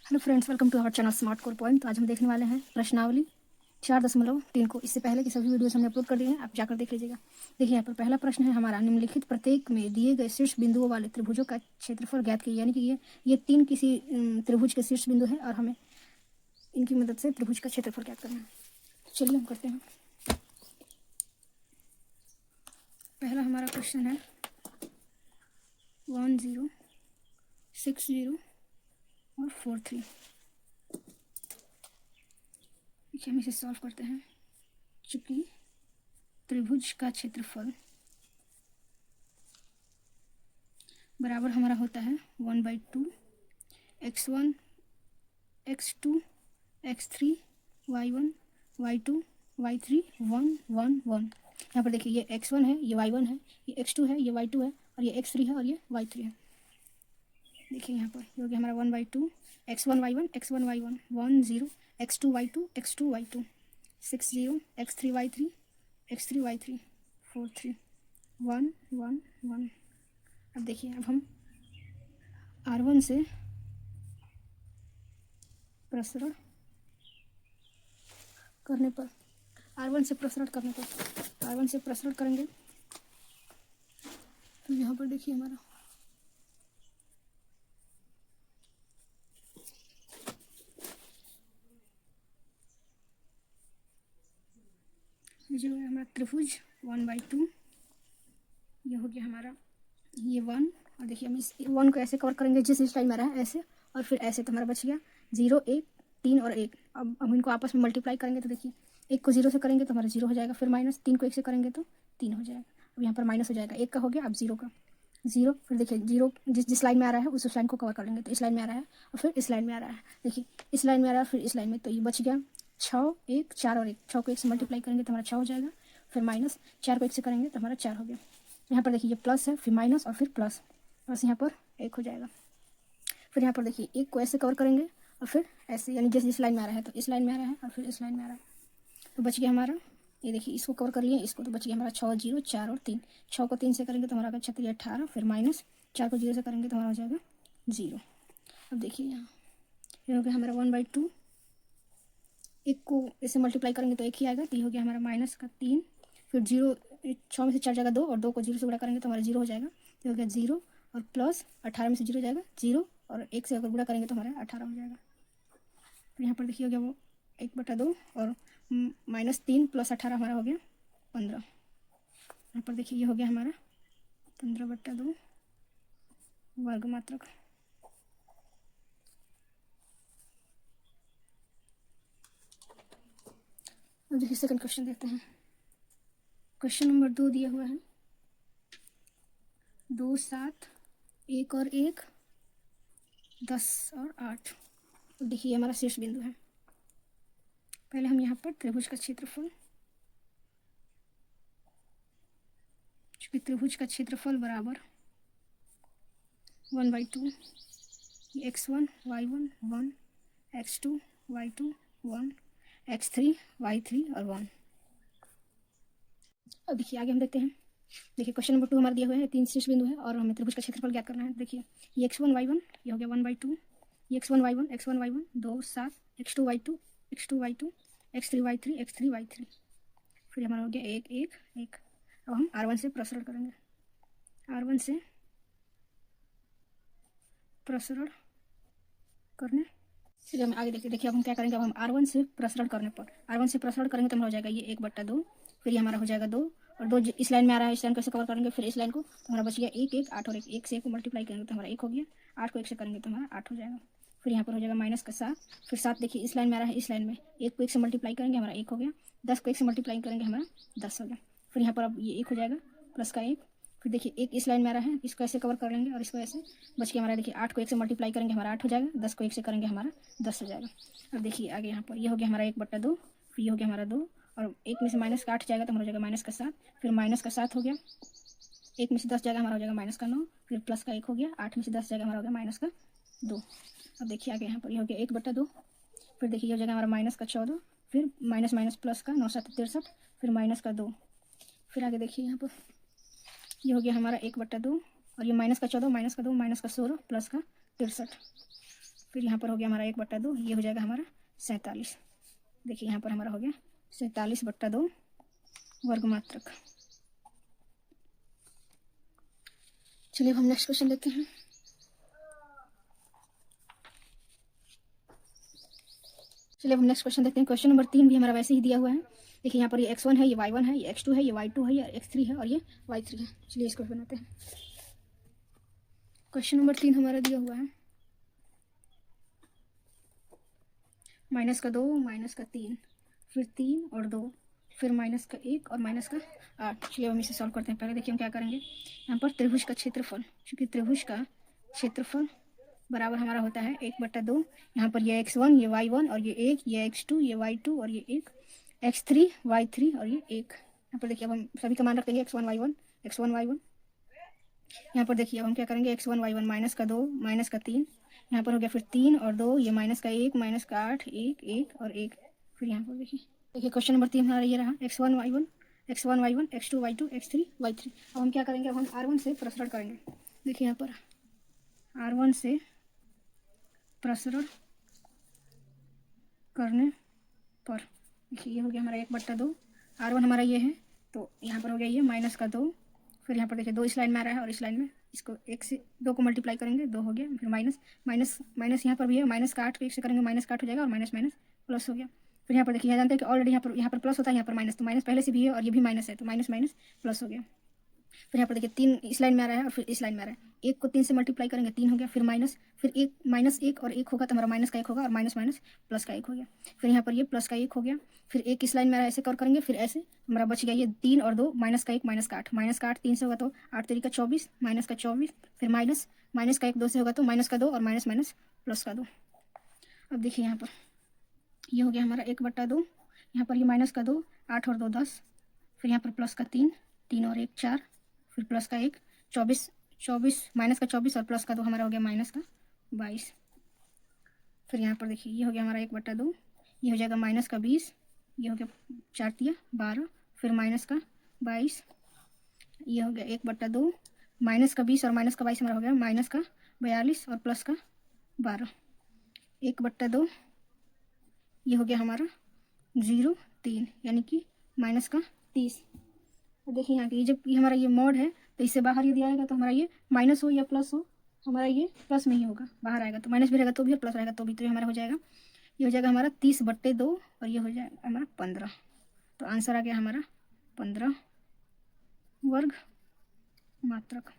Hello friends, welcome to our channel smart core point. तो आज हम देखने वाले हैं प्रश्नावली 4.3 को। इससे पहले की सभी वीडियोस हमने अपलोड कर दिए हैं, आप जाकर देख लीजिएगा। देखिए यहाँ पर पहला प्रश्न है हमारा, निम्नलिखित प्रत्येक में दिए गए शीर्ष बिंदुओं वाले त्रिभुजों का क्षेत्रफल ज्ञात कीजिए। यानी कि ये तीन किसी त्रिभुज के शीर्ष बिंदु है और हमें इनकी मदद से त्रिभुज का क्षेत्रफल ज्ञात करना है। चलिए हम करते हैं। पहला हमारा क्वेश्चन है 1 0 6 0 और 4 3। देखिए हम इसे सॉल्व करते हैं। चूंकि त्रिभुज का क्षेत्रफल बराबर हमारा होता है 1/2 x1 x2 x3 y1 y2 y3 1 1 1। यहाँ पर देखिए ये x1 है, ये y1 है, ये x2 है, ये y2 है और ये x3 है और ये y3 है। देखिए यहाँ पर ये हो गया हमारा 1/2 x1 y1 x1 y1 1 0 x2 y2 x2 y2 6 0 x3 y3 x3 y3 4 3 1 1 1। अब देखिए अब हम R1 से प्रसरण करने पर R1 से प्रसरण करेंगे तो यहाँ पर देखिए हमारा जो है हमारा त्रिभुज 1/2, ये हो गया हमारा ये 1। और देखिए हम इस 1 को ऐसे कवर करेंगे जिस लाइन में आ रहा है ऐसे, और फिर ऐसे, तो हमारा बच गया 0 1 3 और 1। अब हम इनको आपस में मल्टीप्लाई करेंगे तो देखिए 1 को 0 से करेंगे तो हमारा 0 हो जाएगा, फिर माइनस 3 को 1 से करेंगे तो 3 हो जाएगा। अब यहाँ पर माइनस हो जाएगा, 1 का हो गया, अब 0 का 0। फिर देखिए 0 जिस लाइन में आ रहा है उस लाइन को कवर कर लेंगे, तो इस लाइन में आ रहा है और फिर इस लाइन में आ रहा है। देखिए इस लाइन में आ रहा है फिर इस लाइन में, तो ये बच गया 6 1 4 और 1। 6 को 1 से मल्टीप्लाई करेंगे तो हमारा 6 हो जाएगा, फिर माइनस 4 को 1 से करेंगे तो हमारा 4 हो गया। यहाँ पर देखिए ये प्लस है, फिर माइनस और फिर प्लस, बस यहाँ पर 1 हो जाएगा। फिर यहाँ पर देखिए 1 को ऐसे कवर करेंगे और फिर ऐसे, यानी जिस लाइन में आ रहा है तो इस लाइन में आ रहा है और फिर इस लाइन में आ रहा है, तो बच गया हमारा ये। देखिए इसको कवर कर लिए, इसको, तो बच गया हमारा 6 0 4 और 3। 6 को 3 से करेंगे तो हमारा 36 18, फिर माइनस 4 को 0 से करेंगे तो हमारा हो जाएगा 0। अब देखिए यहाँ ये हो गया हमारा 1/2। 1 को ऐसे मल्टीप्लाई करेंगे तो 1 ही आएगा, तो ये हो गया हमारा माइनस का 3। फिर 0 6 में से 4 जाएगा 2, और 2 को 0 से गुणा करेंगे तो हमारा 0 हो जाएगा, तो हो गया 0। और प्लस 18 में से 0 जाएगा 0, और 1 से अगर गुणा करेंगे तो हमारा 18 हो जाएगा। तो यहाँ पर देखिए हो गया वो 1/2, और -3 + 18 हमारा हो गया 15। यहाँ पर देखिए ये हो गया हमारा 15/2 वर्ग मात्रक। अब देखिए सेकंड क्वेश्चन देखते हैं। क्वेश्चन नंबर 2 दिया हुआ है 2 7 1 और 1 10 और 8। तो देखिए हमारा शीर्ष बिंदु है। पहले हम यहाँ पर त्रिभुज का क्षेत्रफल, चूंकि त्रिभुज का क्षेत्रफल बराबर 1/2 x1 y1 1 x2 y2 1 x3 y3 और 1। अब देखिए आगे हम देखते हैं। देखिए क्वेश्चन नंबर 2 हमारे दिए हुए हैं 3 शीर्ष बिंदु है और हमें त्रिभुज का क्षेत्रफल ज्ञात करना है। देखिए ये x1 y1 ये हो गया 1/2, ये x1 y1 2 7 x2 y2 x3 y3 x3 y3, फिर हमारा हो गया 1 1 1। अब हम R1 से प्रसरण करेंगे। R1 से प्रसरण करने फिर हम आगे देखिए अब हम क्या करेंगे। अब हम R1 से प्रसरण करने पर R1 से प्रसरण करेंगे तो हमारा हो जाएगा ये 1/2, फिर ये हमारा हो जाएगा 2, और 2 इस लाइन में आ रहा है, इस लाइन को ऐसे कवर करेंगे, फिर इस लाइन को, तो हमारा बच गया 1 1 8 और 1। 1 से 1 को मल्टीप्लाई करेंगे तो हमारा 1 हो गया, 8 को 1 से करेंगे तो हमारा 8 हो जाएगा। फिर यहाँ पर हो जाएगा माइनस का 7, फिर 7 देखिए इस लाइन में आ रहा है, इस लाइन में 1 को 1 से मल्टीप्लाई करेंगे हमारा 1 हो गया, 10 को 1 से मल्टीप्लाई करेंगे हमारा 10 हो गया। फिर यहाँ पर अब ये 1 हो जाएगा प्लस का 1, फिर देखिए 1 इस लाइन में आ रहा है, इसको ऐसे कवर कर लेंगे और इसको ऐसे, बच के हमारा देखिए 8 को 1 से मल्टीप्लाई करेंगे हमारा 8 हो जाएगा, 10 को 1 से करेंगे हमारा 10 हो जाएगा। अब देखिए आगे यहाँ पर ये हो गया हमारा 1/2, फिर ये हो गया हमारा 2, और 1 में से माइनस का 8 जाएगा तो हमारा हो जाएगा माइनस का 7, फिर माइनस का 7 हो गया, 1 में से 10 जाएगा हमारा हो जाएगा माइनस का 9, फिर प्लस का 1 हो गया, 8 में से 10 जाएगा हमारा हो गया माइनस का 2। अब देखिए आगे यहाँ पर ये हो गया 1/2, फिर देखिए ये हो जाएगा हमारा माइनस का 14, फिर माइनस माइनस प्लस का 9 7 63, फिर माइनस का 2, फिर आगे देखिए यहाँ पर ये हो गया हमारा 1/2, और ये माइनस का 14 माइनस का 2 माइनस का 16 प्लस का 63, फिर यहाँ पर हो गया हमारा 1/2, ये हो जाएगा हमारा 47। देखिए यहाँ पर हमारा हो गया 47/2 वर्ग मात्रक। चलिए अब हम नेक्स्ट क्वेश्चन देखते हैं। चलिए अब हम नेक्स्ट क्वेश्चन देखते हैं। क्वेश्चन नंबर 3 भी हमारा वैसे ही दिया हुआ है। देखिए यहाँ पर ये x1 है, ये y1 है, ये x2 है, ये y2 है, ये x3 है और ये y3 है। चलिए इसको बनाते हैं। क्वेश्चन नंबर 3 हमारा दिया हुआ है -2 -3 फिर 3 और 2 फिर -1 और -8। चलिए हम इसे सॉल्व करते हैं। पहले देखिए हम क्या करेंगे। यहाँ पर त्रिभुज का क्षेत्रफल, क्योंकि त्रिभुज का क्षेत्रफल बराबर हमारा होता है 1/2। यहाँ पर ये x1, ये y1 और ये 1, ये x2, ये y2 और ये 1, x3, y3 और ये 1। यहाँ पर देखिए अब हम सभी का मान रख देंगे x1 y1। यहाँ पर देखिए अब हम क्या करेंगे, x1 y1 -2 -3, यहाँ पर हो गया फिर 3 और 2, ये -1 -8 1 1 और 1। फिर यहाँ पर देखिए क्वेश्चन नंबर 3 हमारा ये रहा x1 y1 x2 y2 x3 y3। अब हम क्या करेंगे, अब हम r1 से प्रसरण करेंगे। देखिए यहाँ पर r1 से प्रसरण करने पर देखिए ये हो गया हमारा 1/2। r1 हमारा ये है, तो यहाँ पर हो गया ये -2। फिर यहाँ पर देखिए 2 इस लाइन में आ रहा है और इस लाइन में इसको 1 से 2 को मल्टीप्लाई करेंगे, 2 हो गया। फिर माइनस यहाँ पर भी है, -8 को 1 से करेंगे -8 हो जाएगा और माइनस प्लस हो गया। फिर यहाँ पर देखिए जानते हैं कि ऑलरेडी यहाँ पर प्लस होता है, यहाँ पर माइनस, तो माइनस पहले से भी है और ये भी माइनस है, तो माइनस प्लस हो गया। फिर यहाँ पर देखिए 3 इस लाइन में आ रहा है और फिर इस लाइन में आ रहा है। 1 को 3 से मल्टीप्लाई करेंगे, 3 हो गया। फिर फिर 1 और 1 होगा तो हमारा माइनस का 1 होगा और माइनस प्लस का 1 हो गया। फिर यहाँ पर ये प्लस का 1 हो गया। फिर 1 इस लाइन में आ रहा है, ऐसे कवर करेंगे। फिर ऐसे हमारा बच गया ये 3 और 2, माइनस का 1 माइनस का 8 3 से होगा तो 8 3 का 24, माइनस का 24। फिर माइनस का 1 2 से होगा तो माइनस का 2 और माइनस प्लस का 2। अब देखिए यहाँ पर ये हो गया हमारा 1/2। यहाँ पर ये माइनस का 2, 8 और 2 10। फिर यहाँ पर प्लस का 3, 3 और 1 4। फिर प्लस का 1 24, माइनस का 24 और प्लस का 2 हमारा हो गया माइनस का 22। फिर यहाँ पर देखिए ये हो गया हमारा 1/2, ये हो जाएगा माइनस का 20, ये हो गया 4 तिया 12। फिर माइनस का 22, ये हो गया 1/2, माइनस का 20 और माइनस का 22 हमारा हो गया माइनस का 42 और प्लस का 12। 1/2 ये हो गया हमारा 0.3 यानी कि माइनस का 30। और देखिए यहाँ की जब ये हमारा ये मॉड है तो इससे बाहर यदि आएगा तो हमारा ये माइनस हो या प्लस हो, हमारा ये प्लस में ही होगा। बाहर आएगा तो माइनस भी रहेगा तो भी और प्लस रहेगा तो भी, तो ये हमारा हो जाएगा, ये हो जाएगा हमारा 30/2 और ये हो जाएगा हमारा 15। तो आंसर आ गया हमारा 15 वर्ग मात्रक।